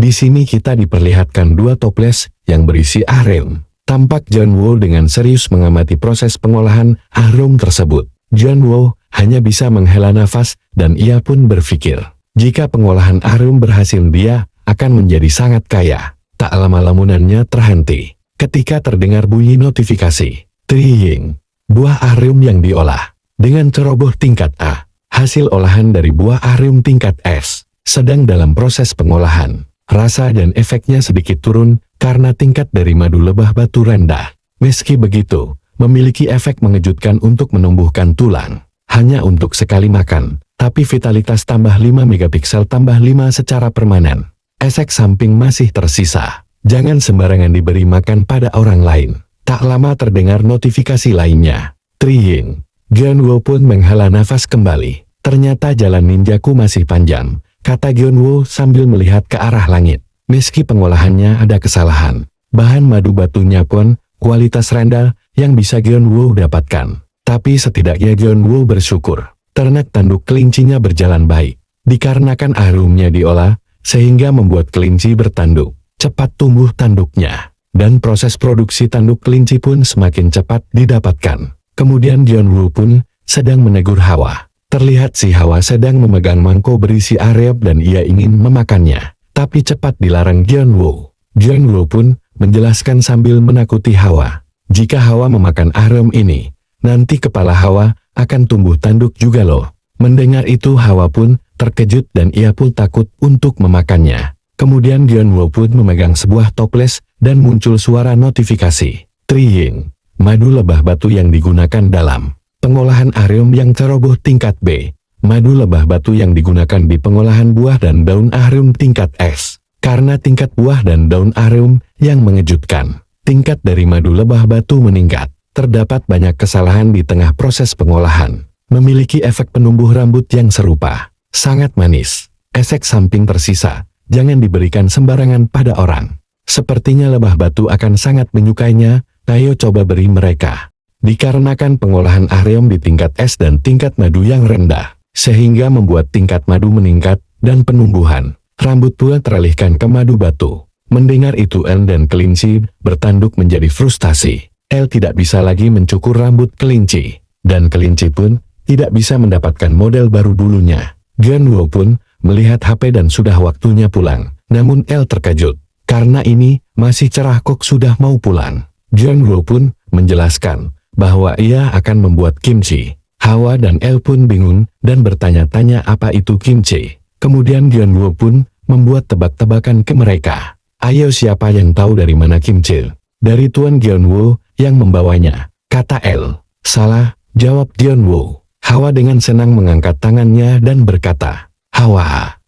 Di sini kita diperlihatkan dua toples yang berisi areum. Tampak John Woo dengan serius mengamati proses pengolahan areum tersebut. John Woo hanya bisa menghela nafas dan ia pun berpikir, jika pengolahan areum berhasil dia akan menjadi sangat kaya. Tak lama lamunannya terhenti ketika terdengar bunyi notifikasi. Trying, buah areum yang diolah dengan ceroboh tingkat A. Hasil olahan dari buah areum tingkat S sedang dalam proses pengolahan. Rasa dan efeknya sedikit turun karena tingkat dari madu lebah batu rendah. Meski begitu, memiliki efek mengejutkan untuk menumbuhkan tulang. Hanya untuk sekali makan, tapi vitalitas tambah 5 megapiksel tambah 5 secara permanen. Efek samping masih tersisa. Jangan sembarangan diberi makan pada orang lain. Tak lama terdengar notifikasi lainnya. Trying. John Woo pun menghela nafas kembali. Ternyata jalan ninjaku masih panjang, kata John Woo sambil melihat ke arah langit. Meski pengolahannya ada kesalahan, bahan madu batunya pun kualitas rendah yang bisa John Woo dapatkan. Tapi setidaknya John Woo bersyukur, ternak tanduk kelincinya berjalan baik. Dikarenakan areumnya diolah, sehingga membuat kelinci bertanduk. Cepat tumbuh tanduknya, dan proses produksi tanduk kelinci pun semakin cepat didapatkan. Kemudian John Woo pun sedang menegur Hawa. Terlihat si Hawa sedang memegang mangkok berisi areum dan ia ingin memakannya. Tapi cepat dilarang John Woo. John Woo pun menjelaskan sambil menakuti Hawa. Jika Hawa memakan areum ini, nanti kepala Hawa akan tumbuh tanduk juga loh. Mendengar itu Hawa pun terkejut dan ia pun takut untuk memakannya. Kemudian John Woo pun memegang sebuah toples dan muncul suara notifikasi. Trying, madu lebah batu yang digunakan dalam pengolahan areum yang ceroboh tingkat B. Madu lebah batu yang digunakan di pengolahan buah dan daun areum tingkat S. Karena tingkat buah dan daun areum yang mengejutkan, tingkat dari madu lebah batu meningkat. Terdapat banyak kesalahan di tengah proses pengolahan. Memiliki efek penumbuh rambut yang serupa. Sangat manis. Efek samping tersisa. Jangan diberikan sembarangan pada orang. Sepertinya lebah batu akan sangat menyukainya, ayo coba beri mereka. Dikarenakan pengolahan areum di tingkat S dan tingkat madu yang rendah, sehingga membuat tingkat madu meningkat dan penumbuhan rambut pun teralihkan ke madu batu. Mendengar itu El dan kelinci bertanduk menjadi frustasi. El tidak bisa lagi mencukur rambut kelinci, dan kelinci pun tidak bisa mendapatkan model baru dulunya. John Woo pun melihat HP dan sudah waktunya pulang. Namun El terkejut, karena ini masih cerah kok sudah mau pulang. John Woo pun menjelaskan bahwa ia akan membuat kimchi. Hawa dan El pun bingung dan bertanya-tanya apa itu kimchi. Kemudian John Woo pun membuat tebak-tebakan ke mereka. Ayo siapa yang tahu dari mana kimchi? Dari Tuan John Woo yang membawanya, kata El. Salah, jawab John Woo. Hawa dengan senang mengangkat tangannya dan berkata, Hawa,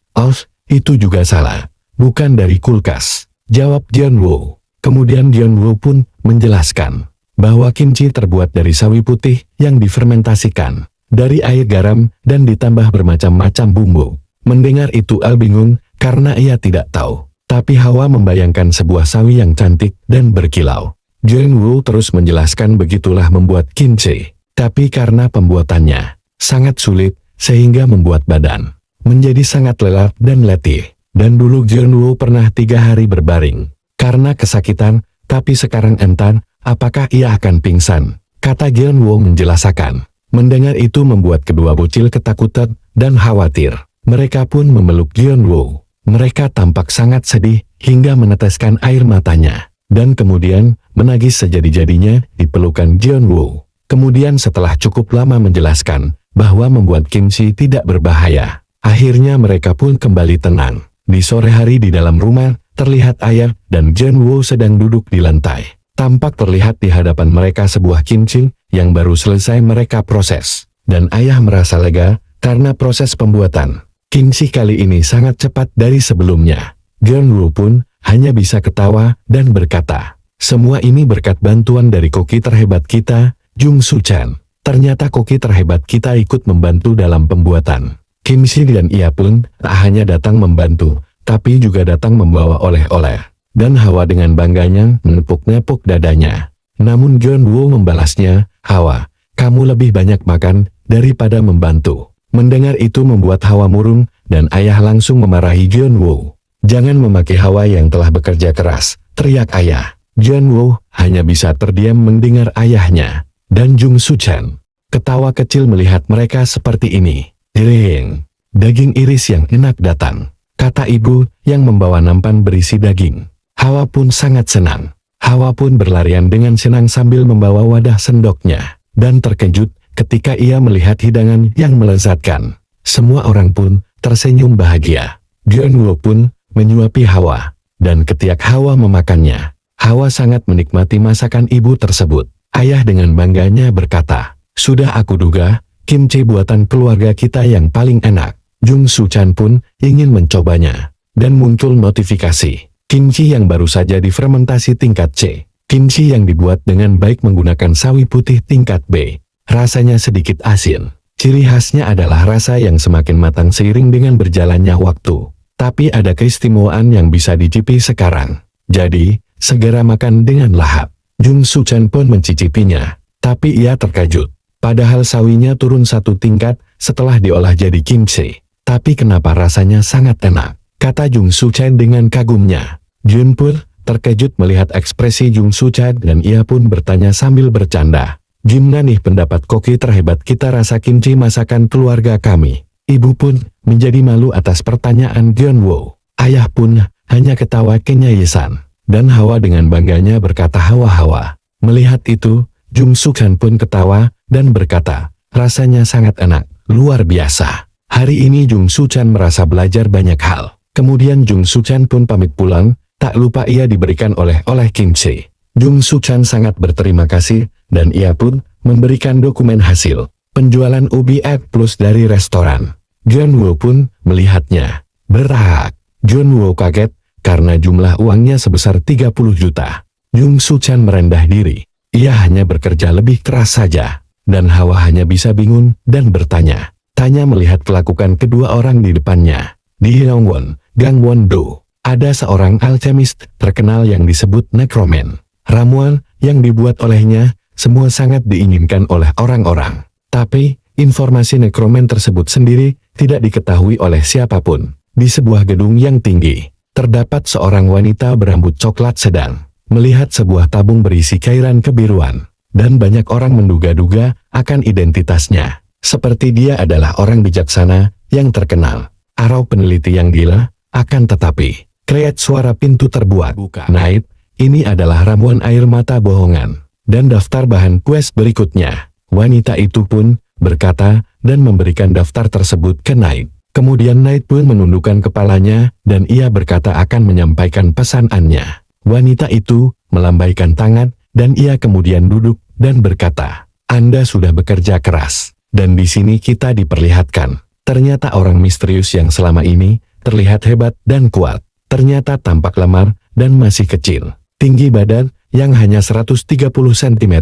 itu juga salah. Bukan dari kulkas, jawab John Woo. Kemudian John Woo pun menjelaskan bahwa kimchi terbuat dari sawi putih yang difermentasikan, dari air garam dan ditambah bermacam-macam bumbu. Mendengar itu El bingung karena ia tidak tahu. Tapi Hawa membayangkan sebuah sawi yang cantik dan berkilau. John Woo terus menjelaskan begitulah membuat kimchi. Tapi karena pembuatannya sangat sulit, sehingga membuat badan menjadi sangat lelah dan letih. Dan dulu John Woo pernah 3 hari berbaring karena kesakitan, tapi sekarang entar, apakah ia akan pingsan? Kata John Woo menjelaskan. Mendengar itu membuat kedua bocil ketakutan dan khawatir. Mereka pun memeluk John Woo. Mereka tampak sangat sedih hingga meneteskan air matanya. Dan kemudian menangis sejadi-jadinya di pelukan John Woo. Kemudian setelah cukup lama menjelaskan bahwa membuat kimchi tidak berbahaya, akhirnya mereka pun kembali tenang. Di sore hari di dalam rumah, terlihat ayah dan John Woo sedang duduk di lantai. Tampak terlihat di hadapan mereka sebuah kimchi yang baru selesai mereka proses. Dan ayah merasa lega karena proses pembuatan kimchi kali ini sangat cepat dari sebelumnya. John Woo pun hanya bisa ketawa dan berkata, semua ini berkat bantuan dari koki terhebat kita, Jung Su Chan. Ternyata koki terhebat kita ikut membantu dalam pembuatan kimchi dan ia pun tak hanya datang membantu, tapi juga datang membawa oleh-oleh. Dan Hawa dengan bangganya menepuk-nepuk dadanya. Namun John Woo membalasnya, Hawa, kamu lebih banyak makan daripada membantu. Mendengar itu membuat Hawa murung dan ayah langsung memarahi John Woo. Jangan memaki Hawa yang telah bekerja keras, teriak ayah. John Woo hanya bisa terdiam mendengar ayahnya. Dan Jung Suchan ketawa kecil melihat mereka seperti ini. Dering, daging iris yang enak datang, kata ibu yang membawa nampan berisi daging. Hawa pun sangat senang. Hawa pun berlarian dengan senang sambil membawa wadah sendoknya. Dan terkejut ketika ia melihat hidangan yang melezatkan. Semua orang pun tersenyum bahagia. John Woo pun menyuapi Hawa. Dan ketika Hawa memakannya, Hawa sangat menikmati masakan ibu tersebut. Ayah dengan bangganya berkata, "Sudah aku duga, kimchi buatan keluarga kita yang paling enak." Jung Suchan pun ingin mencobanya. Dan muncul notifikasi. Kimchi yang baru saja difermentasi tingkat C. Kimchi yang dibuat dengan baik menggunakan sawi putih tingkat B. Rasanya sedikit asin. Ciri khasnya adalah rasa yang semakin matang seiring dengan berjalannya waktu. Tapi ada keistimewaan yang bisa dicipi sekarang. Jadi, segera makan dengan lahap. Jung Suchan pun mencicipinya, tapi ia terkejut. Padahal sawinya turun satu tingkat setelah diolah jadi kimchi. Tapi kenapa rasanya sangat enak, kata Jung Suchan dengan kagumnya. Jun pun terkejut melihat ekspresi Jung Suchan dan ia pun bertanya sambil bercanda. "Gimana nih pendapat koki terhebat kita rasa kimchi masakan keluarga kami?" Ibu pun menjadi malu atas pertanyaan John Woo. Ayah pun hanya ketawa kenyayisan. Dan Hawa dengan bangganya berkata Hawa-Hawa. Melihat itu, Jung Suchan pun ketawa dan berkata, "Rasanya sangat enak, luar biasa." Hari ini Jung Suchan merasa belajar banyak hal. Kemudian Jung Suchan pun pamit pulang, tak lupa ia diberikan oleh-oleh kimchi. Jung Suchan sangat berterima kasih, dan ia pun memberikan dokumen hasil penjualan ubi F plus dari restoran. John Woo pun melihatnya. Berhak. John Woo kaget, karena jumlah uangnya sebesar 30 juta. Jung Suchan merendah diri. Ia hanya bekerja lebih keras saja. Dan Hawa hanya bisa bingung dan bertanya. Tanya melihat kelakukan kedua orang di depannya. Di Hyungwon, Gangwon-do, ada seorang alkemis terkenal yang disebut nekromen. Ramuan yang dibuat olehnya, semua sangat diinginkan oleh orang-orang. Tapi, informasi nekromen tersebut sendiri tidak diketahui oleh siapapun. Di sebuah gedung yang tinggi, terdapat seorang wanita berambut coklat sedang melihat sebuah tabung berisi cairan kebiruan, dan banyak orang menduga-duga akan identitasnya. Seperti dia adalah orang bijaksana yang terkenal. Arau peneliti yang gila, akan tetapi, kreat suara pintu terbuat. Night, ini adalah ramuan air mata bohongan. Dan daftar bahan quest berikutnya. Wanita itu pun berkata dan memberikan daftar tersebut ke Night. Kemudian Knight pun menundukkan kepalanya, dan ia berkata akan menyampaikan pesanannya. Wanita itu melambaikan tangan, dan ia kemudian duduk dan berkata, "Anda sudah bekerja keras, dan di sini kita diperlihatkan. Ternyata orang misterius yang selama ini terlihat hebat dan kuat. Ternyata tampak lemar dan masih kecil. Tinggi badan yang hanya 130 cm.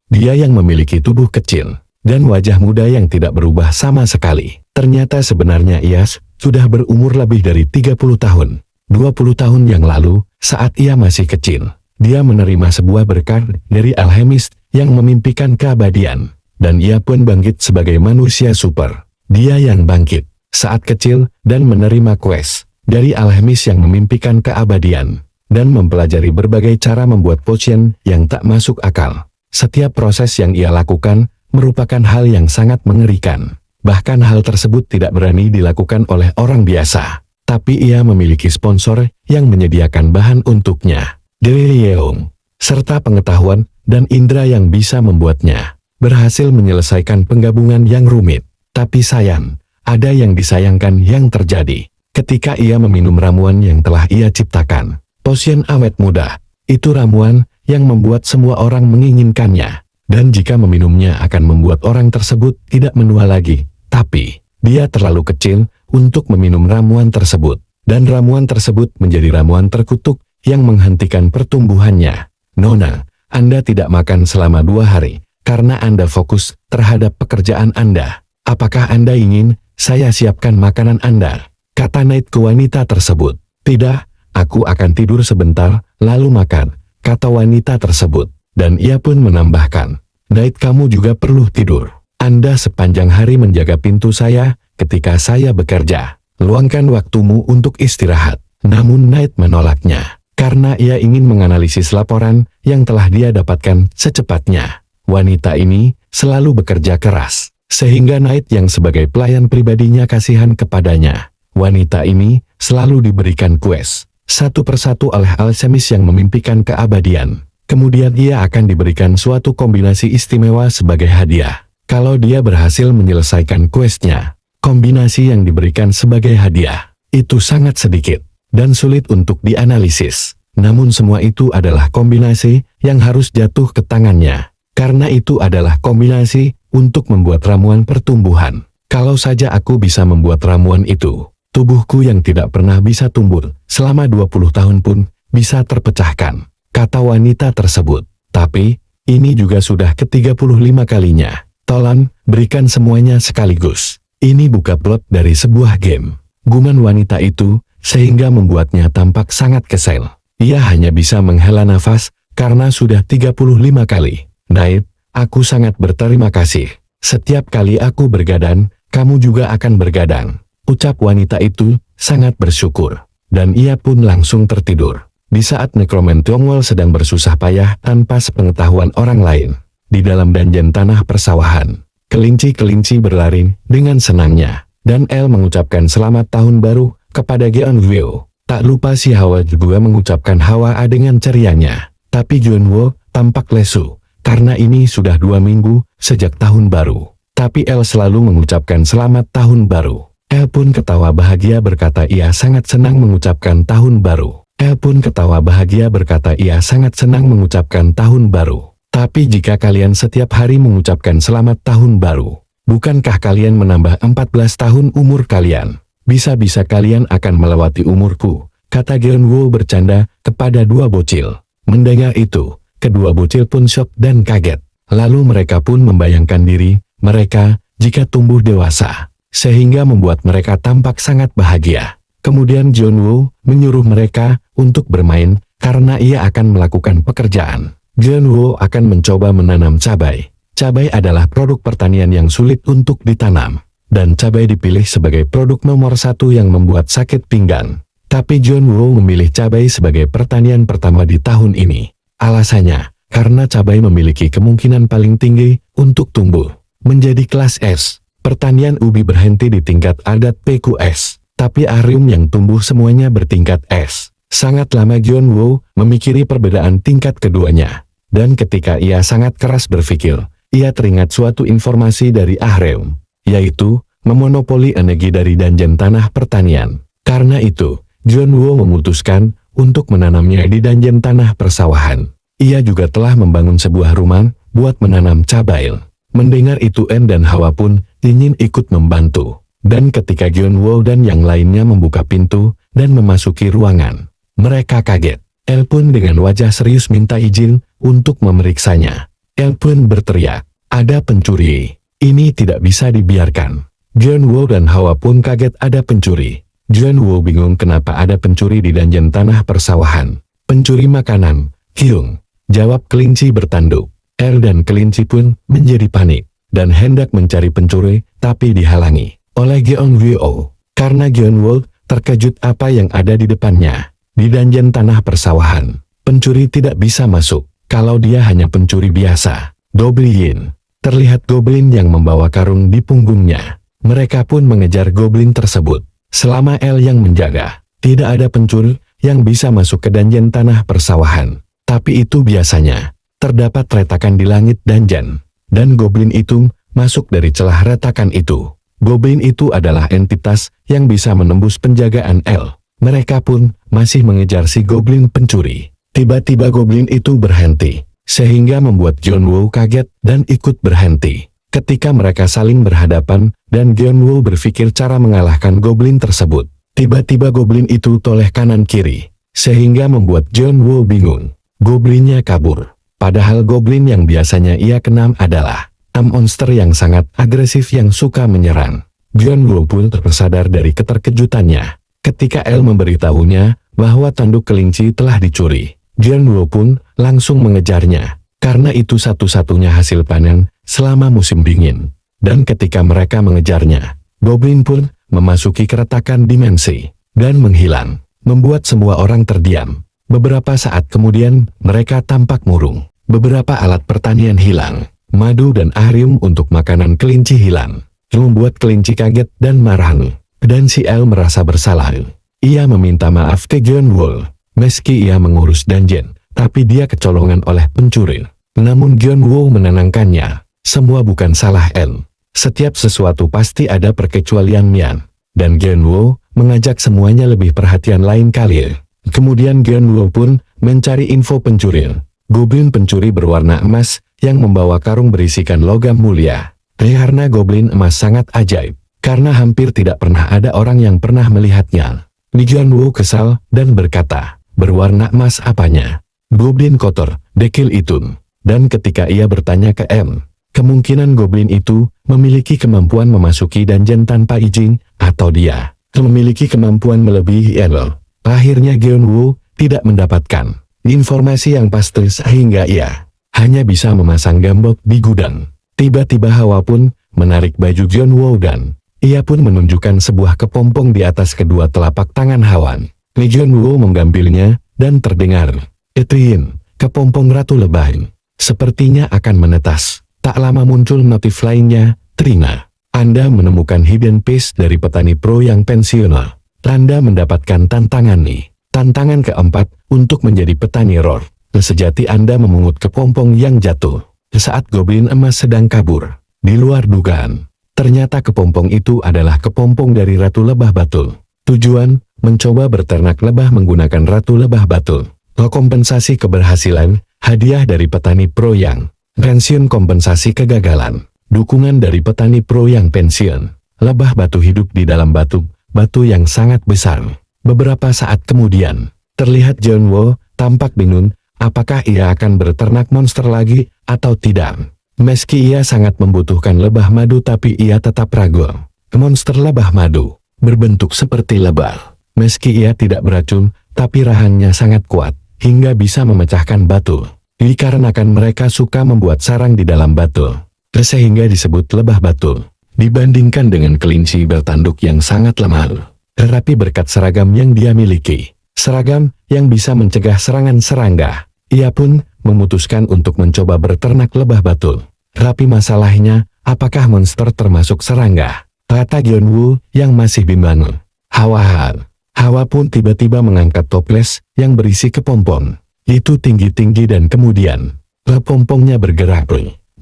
Dia yang memiliki tubuh kecil dan wajah muda yang tidak berubah sama sekali. Ternyata sebenarnya ia sudah berumur lebih dari 30 tahun. 20 tahun yang lalu, saat ia masih kecil, dia menerima sebuah berkat dari alkemis yang memimpikan keabadian. Dan ia pun bangkit sebagai manusia super. Dia yang bangkit saat kecil dan menerima quest dari alkemis yang memimpikan keabadian. Dan mempelajari berbagai cara membuat potion yang tak masuk akal. Setiap proses yang ia lakukan merupakan hal yang sangat mengerikan. Bahkan hal tersebut tidak berani dilakukan oleh orang biasa. Tapi ia memiliki sponsor yang menyediakan bahan untuknya. Delirium, serta pengetahuan dan indera yang bisa membuatnya berhasil menyelesaikan penggabungan yang rumit. Tapi sayang, ada yang disayangkan yang terjadi ketika ia meminum ramuan yang telah ia ciptakan. Potion awet muda, itu ramuan yang membuat semua orang menginginkannya. Dan jika meminumnya akan membuat orang tersebut tidak menua lagi. Tapi, dia terlalu kecil untuk meminum ramuan tersebut. Dan ramuan tersebut menjadi ramuan terkutuk yang menghentikan pertumbuhannya. Nona, Anda tidak makan selama 2 hari, karena Anda fokus terhadap pekerjaan Anda. Apakah Anda ingin saya siapkan makanan Anda? Kata Knight ke wanita tersebut. Tidak, aku akan tidur sebentar, lalu makan, kata wanita tersebut. Dan ia pun menambahkan, Knight kamu juga perlu tidur. Anda sepanjang hari menjaga pintu saya ketika saya bekerja. Luangkan waktumu untuk istirahat. Namun Knight menolaknya, karena ia ingin menganalisis laporan yang telah dia dapatkan secepatnya. Wanita ini selalu bekerja keras, sehingga Knight yang sebagai pelayan pribadinya kasihan kepadanya. Wanita ini selalu diberikan quest satu persatu oleh alchemist yang memimpikan keabadian. Kemudian ia akan diberikan suatu kombinasi istimewa sebagai hadiah kalau dia berhasil menyelesaikan questnya. Kombinasi yang diberikan sebagai hadiah itu sangat sedikit dan sulit untuk dianalisis. Namun semua itu adalah kombinasi yang harus jatuh ke tangannya, karena itu adalah kombinasi untuk membuat ramuan pertumbuhan. Kalau saja aku bisa membuat ramuan itu, tubuhku yang tidak pernah bisa tumbuh selama 20 tahun pun bisa terpecahkan, kata wanita tersebut. Tapi, ini juga sudah ke-35 kalinya. Tolong, berikan semuanya sekaligus. Ini buka plot dari sebuah game. Guman wanita itu, sehingga membuatnya tampak sangat kesal. Ia hanya bisa menghela nafas, karena sudah 35 kali. Knight, aku sangat berterima kasih. Setiap kali aku bergadang, kamu juga akan bergadang. Ucap wanita itu, sangat bersyukur. Dan ia pun langsung tertidur. Di saat Necroman Tiongwol sedang bersusah payah tanpa sepengetahuan orang lain. Di dalam dungeon tanah persawahan. Kelinci-kelinci berlari dengan senangnya, dan El mengucapkan selamat tahun baru kepada Geonwoo. Tak lupa si Hawa juga mengucapkan Hawa dengan cerianya. Tapi Geonwoo tampak lesu, karena ini sudah 2 minggu sejak tahun baru. Tapi El selalu mengucapkan selamat tahun baru. El pun ketawa bahagia berkata ia sangat senang mengucapkan tahun baru. El pun ketawa bahagia berkata ia sangat senang mengucapkan tahun baru. Tapi jika kalian setiap hari mengucapkan selamat tahun baru, bukankah kalian menambah 14 tahun umur kalian? Bisa-bisa kalian akan melewati umurku, kata Geonwoo bercanda kepada dua bocil. Mendengar itu, kedua bocil pun syok dan kaget. Lalu mereka pun membayangkan diri mereka jika tumbuh dewasa, sehingga membuat mereka tampak sangat bahagia. Kemudian Geonwoo menyuruh mereka untuk bermain, karena ia akan melakukan pekerjaan. Geonwoo akan mencoba menanam cabai. Cabai adalah produk pertanian yang sulit untuk ditanam, dan cabai dipilih sebagai produk nomor 1 yang membuat sakit pinggang. Tapi Geonwoo memilih cabai sebagai pertanian pertama di tahun ini. Alasannya, karena cabai memiliki kemungkinan paling tinggi untuk tumbuh menjadi kelas S. Pertanian ubi berhenti di tingkat adat PQS, tapi arium yang tumbuh semuanya bertingkat S. Sangat lama Geonwoo memikiri perbedaan tingkat keduanya. Dan ketika ia sangat keras berpikir, ia teringat suatu informasi dari Ahreum, yaitu memonopoli energi dari dungeon tanah pertanian. Karena itu, Geonwoo memutuskan untuk menanamnya di dungeon tanah persawahan. Ia juga telah membangun sebuah rumah buat menanam cabai. Mendengar itu En dan Hawa pun ingin ikut membantu. Dan ketika Geonwoo dan yang lainnya membuka pintu dan memasuki ruangan, mereka kaget. El pun dengan wajah serius minta izin untuk memeriksanya. El pun berteriak, ada pencuri. Ini tidak bisa dibiarkan. Geonwoo dan Hawa pun kaget ada pencuri. Geonwoo bingung kenapa ada pencuri di dungeon tanah persawahan. Pencuri makanan, Kyung, jawab kelinci bertanduk. El dan kelinci pun menjadi panik dan hendak mencari pencuri, tapi dihalangi oleh Geonwoo. Karena Geonwoo terkejut apa yang ada di depannya. Di dungeon tanah persawahan, pencuri tidak bisa masuk kalau dia hanya pencuri biasa. Goblin. Terlihat goblin yang membawa karung di punggungnya. Mereka pun mengejar goblin tersebut. Selama El yang menjaga, tidak ada pencuri yang bisa masuk ke dungeon tanah persawahan. Tapi itu biasanya terdapat retakan di langit dungeon, dan goblin itu masuk dari celah retakan itu. Goblin itu adalah entitas yang bisa menembus penjagaan El. Mereka pun masih mengejar si goblin pencuri. Tiba-tiba goblin itu berhenti, sehingga membuat Geonwoo kaget dan ikut berhenti. Ketika mereka saling berhadapan, dan Geonwoo berpikir cara mengalahkan goblin tersebut, tiba-tiba goblin itu toleh kanan-kiri, sehingga membuat Geonwoo bingung. Goblinnya kabur. Padahal goblin yang biasanya ia kenal adalah monster yang sangat agresif yang suka menyerang. Geonwoo pun tersadar dari keterkejutannya. Ketika El memberitahunya bahwa tanduk kelinci telah dicuri, Geonwoo pun langsung mengejarnya, karena itu satu-satunya hasil panen selama musim dingin. Dan ketika mereka mengejarnya, goblin pun memasuki keretakan dimensi dan menghilang. membuat semua orang terdiam. Beberapa saat kemudian, mereka tampak murung. Beberapa alat pertanian hilang. Madu dan arium untuk makanan kelinci hilang. Membuat kelinci kaget dan marah. Dan si El merasa bersalah. Ia meminta maaf ke John Woo. Meski ia mengurus dungeon, tapi dia kecolongan oleh pencuri. Namun John Woo menenangkannya. Semua bukan salah El. Setiap sesuatu pasti ada perkecualian Mian. Dan John Woo mengajak semuanya lebih perhatian lain kali. Kemudian John Woo pun mencari info pencuri. Goblin pencuri berwarna emas yang membawa karung berisikan logam mulia. Karena goblin emas sangat ajaib. Karena hampir tidak pernah ada orang yang pernah melihatnya. John Woo kesal dan berkata, berwarna emas apanya? Goblin kotor, dekil itu. Dan ketika ia bertanya ke M, kemungkinan goblin itu memiliki kemampuan memasuki dungeon tanpa izin, atau dia memiliki kemampuan melebihi El. Akhirnya John Woo tidak mendapatkan informasi yang pasti sehingga ia hanya bisa memasang gembok di gudang. Tiba-tiba Hawa pun menarik baju John Woo dan ia pun menunjukkan sebuah kepompong di atas kedua telapak tangan Hawa. John Woo mengambilnya dan terdengar, "Etrin, kepompong Ratu Lebah. Sepertinya akan menetas." Tak lama muncul notif lainnya, "Trina, Anda menemukan hidden piece dari petani pro yang pensiunal. Anda mendapatkan tantangan nih. Tantangan keempat untuk menjadi petani roar. Sejati Anda memungut kepompong yang jatuh saat goblin emas sedang kabur. Di luar dugaan, ternyata kepompong itu adalah kepompong dari Ratu Lebah Batu. Tujuan, mencoba berternak lebah menggunakan Ratu Lebah Batu. Kompensasi keberhasilan, hadiah dari petani pro yang pensiun, kompensasi kegagalan, dukungan dari petani pro yang pensiun. Lebah batu hidup di dalam batu yang sangat besar." Beberapa saat kemudian, terlihat John Woo tampak bingung, apakah ia akan berternak monster lagi atau tidak. Meski ia sangat membutuhkan lebah madu tapi ia tetap ragu. Monster lebah madu berbentuk seperti lebah. Meski ia tidak beracun, tapi rahangnya sangat kuat, hingga bisa memecahkan batu. Dikarenakan mereka suka membuat sarang di dalam batu, sehingga disebut lebah batu. Dibandingkan dengan kelinci bertanduk yang sangat lemah. Tetapi berkat seragam yang dia miliki, seragam yang bisa mencegah serangan serangga, ia pun memutuskan untuk mencoba berternak lebah batu. Tapi masalahnya, apakah monster termasuk serangga? Kata John Woo yang masih bimbang. Hawa pun tiba-tiba mengangkat toples yang berisi kepompong. Itu tinggi-tinggi dan kemudian kepompongnya bergerak,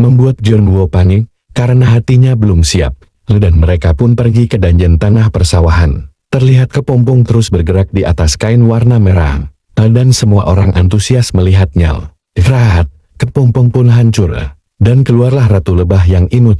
membuat John Woo panik karena hatinya belum siap. Dan mereka pun pergi ke dungeon tanah persawahan. Terlihat kepompong terus bergerak di atas kain warna merah. Dan semua orang antusias melihatnya. Kepompong pun hancur. Dan keluarlah Ratu Lebah yang imut.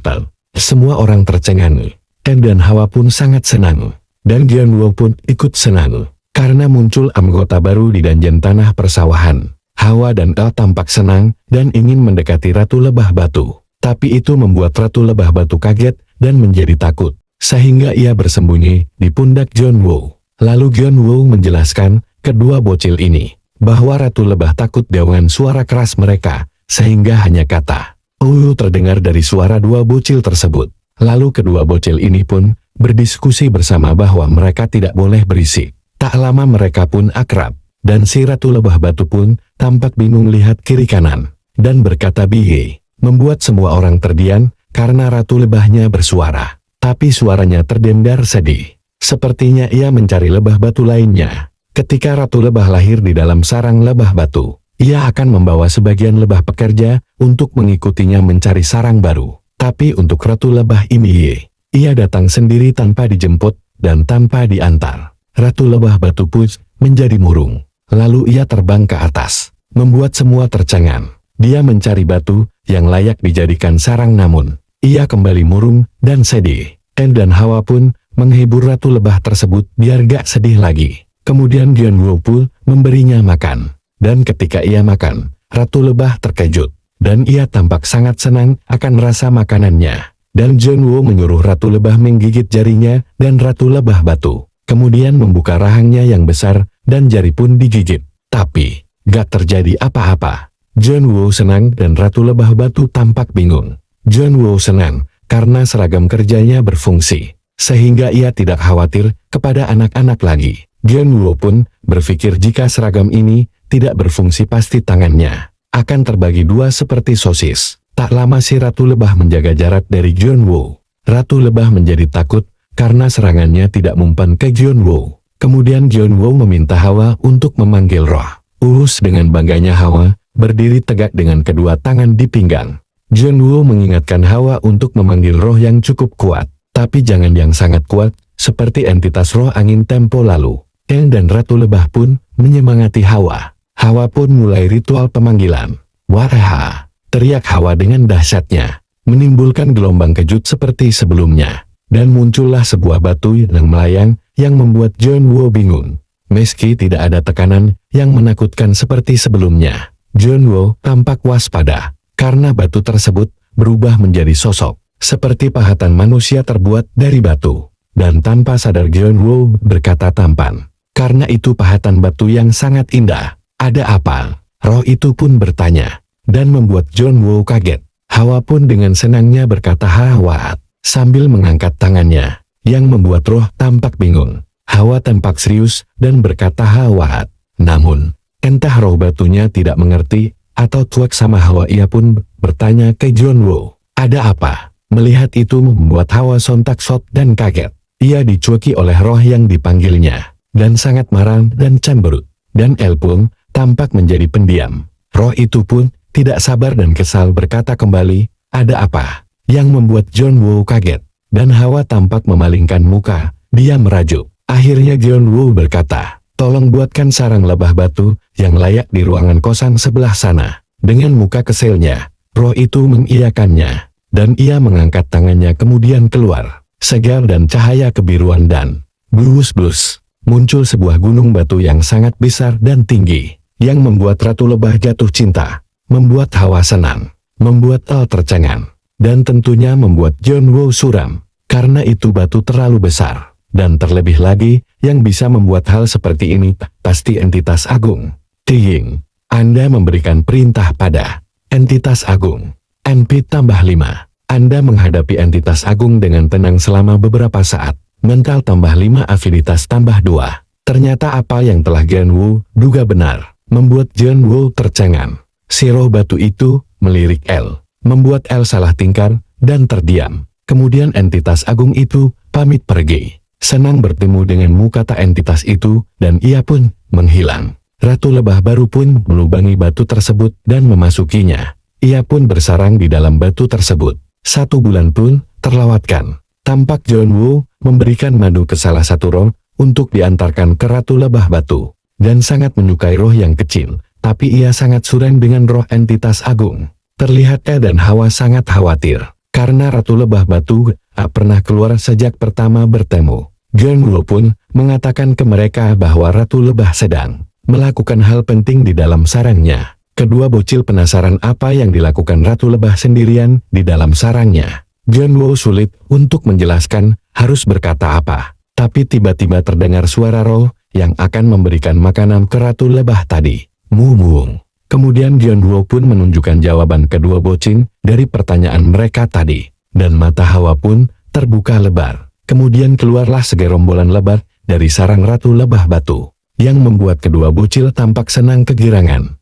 Semua orang tercengang. Dan Hawa pun sangat senang. Dan John Woo pun ikut senang. Karena muncul anggota baru di dungeon tanah persawahan. Hawa dan El tampak senang dan ingin mendekati Ratu Lebah Batu. Tapi itu membuat Ratu Lebah Batu kaget dan menjadi takut. Sehingga ia bersembunyi di pundak John Woo. Lalu John Woo menjelaskan kedua bocil ini bahwa Ratu Lebah takut dengan suara keras mereka, sehingga hanya kata terdengar dari suara dua bocil tersebut. Lalu kedua bocil ini pun berdiskusi bersama bahwa mereka tidak boleh berisik. Tak lama mereka pun akrab, dan si Ratu Lebah Batu pun tampak bingung lihat kiri kanan dan berkata bihe, membuat semua orang terdiam karena Ratu Lebahnya bersuara. Tapi suaranya terdengar sedih. Sepertinya ia mencari lebah batu lainnya. Ketika Ratu Lebah lahir di dalam sarang lebah batu, ia akan membawa sebagian lebah pekerja untuk mengikutinya mencari sarang baru. Tapi untuk Ratu Lebah ini, ia datang sendiri tanpa dijemput dan tanpa diantar. Ratu Lebah Batu pun menjadi murung. Lalu ia terbang ke atas, membuat semua tercengang. Dia mencari batu yang layak dijadikan sarang, namun ia kembali murung dan sedih. Dan Hawa pun menghibur Ratu Lebah tersebut biar gak sedih lagi. Kemudian John Woo pun memberinya makan. Dan ketika ia makan, Ratu Lebah terkejut. Dan ia tampak sangat senang akan rasa makanannya. Dan John Woo menyuruh Ratu Lebah menggigit jarinya dan Ratu Lebah Batu. Kemudian membuka rahangnya yang besar dan jari pun digigit. Tapi gak terjadi apa-apa. John Woo senang dan Ratu Lebah Batu tampak bingung. John Woo senang karena seragam kerjanya berfungsi, sehingga ia tidak khawatir kepada anak-anak lagi. Genwo pun berpikir jika seragam ini tidak berfungsi pasti tangannya akan terbagi dua seperti sosis. Tak lama si Ratu Lebah menjaga jarak dari Genwo. Ratu Lebah menjadi takut karena serangannya tidak mempan ke Genwo. Kemudian Genwo meminta Hawa untuk memanggil roh. Dengan bangganya Hawa berdiri tegak dengan kedua tangan di pinggang. Genwo mengingatkan Hawa untuk memanggil roh yang cukup kuat, tapi jangan yang sangat kuat seperti entitas roh angin tempo lalu. Dan Ratu Lebah pun menyemangati Hawa. Hawa pun mulai ritual pemanggilan. Waraha! Teriak Hawa dengan dahsyatnya, menimbulkan gelombang kejut seperti sebelumnya. Dan muncullah sebuah batu yang melayang yang membuat Genwo bingung. Meski tidak ada tekanan yang menakutkan seperti sebelumnya, Genwo tampak waspada karena batu tersebut berubah menjadi sosok seperti pahatan manusia terbuat dari batu. Dan tanpa sadar Genwo berkata tampan, "Karena itu pahatan batu yang sangat indah. Ada apa?" Roh itu pun bertanya, dan membuat Genwo kaget. Hawa pun dengan senangnya berkata Hawa, sambil mengangkat tangannya, yang membuat roh tampak bingung. Hawa tampak serius dan berkata Hawa. Namun, entah roh batunya tidak mengerti, atau cuek sama Hawa. Ia pun bertanya ke Genwo, "Ada apa?" Melihat itu membuat Hawa sontak shock dan kaget. Ia dicueki oleh roh yang dipanggilnya, dan sangat marah dan cemberut. Dan El pun tampak menjadi pendiam. Roh itu pun tidak sabar dan kesal berkata kembali, "Ada apa?" Yang membuat Genwo kaget, dan Hawa tampak memalingkan muka. Dia merajuk. Akhirnya Genwo berkata, "Tolong buatkan sarang lebah batu yang layak di ruangan kosan sebelah sana." Dengan muka keselnya, roh itu mengiyakannya, dan ia mengangkat tangannya kemudian keluar. Segar dan cahaya kebiruan dan blus-blus. Muncul sebuah gunung batu yang sangat besar dan tinggi, yang membuat Ratu Lebah jatuh cinta, membuat Hawa senang, membuat El tercengang, dan tentunya membuat Genwo suram, karena itu batu terlalu besar, dan terlebih lagi, yang bisa membuat hal seperti ini, pasti entitas agung. Ting, Anda memberikan perintah pada entitas agung. NP tambah 5. Anda menghadapi entitas agung dengan tenang selama beberapa saat. Mental tambah 5, afinitas tambah 2. Ternyata apa yang telah Genwo duga benar, membuat Genwo tercengang. Si roh batu itu melirik El, membuat El salah tingkah dan terdiam. Kemudian entitas agung itu pamit pergi. Senang bertemu dengan muka tak entitas itu, dan ia pun menghilang. Ratu Lebah baru pun melubangi batu tersebut dan memasukinya. Ia pun bersarang di dalam batu tersebut. 1 bulan pun terlewatkan. Tampak Genwo memberikan madu ke salah satu roh untuk diantarkan ke Ratu Lebah Batu, dan sangat menyukai roh yang kecil, tapi ia sangat suram dengan roh entitas agung. Terlihat dan Hawa sangat khawatir, karena Ratu Lebah Batu tak pernah keluar sejak pertama bertemu. Genwo pun mengatakan ke mereka bahwa Ratu Lebah sedang melakukan hal penting di dalam sarangnya. Kedua bocil penasaran apa yang dilakukan Ratu Lebah sendirian di dalam sarangnya. Genwo sulit untuk menjelaskan harus berkata apa, tapi tiba-tiba terdengar suara roh yang akan memberikan makanan ke Ratu Lebah tadi. Mumung. Kemudian Genwo pun menunjukkan jawaban kedua bocil dari pertanyaan mereka tadi, dan mata Hawa pun terbuka lebar. Kemudian keluarlah segerombolan lebar dari sarang Ratu Lebah Batu, yang membuat kedua bocil tampak senang kegirangan.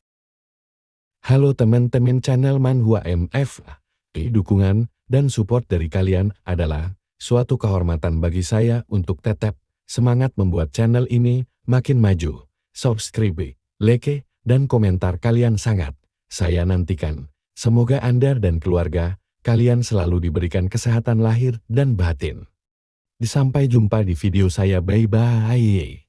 Halo teman-teman channel Manhwa MF. Dukungan dan support dari kalian adalah suatu kehormatan bagi saya untuk tetap semangat membuat channel ini makin maju. Subscribe, like, dan komentar kalian sangat saya nantikan. Semoga Anda dan keluarga kalian selalu diberikan kesehatan lahir dan batin. Sampai jumpa di video saya. Bye-bye.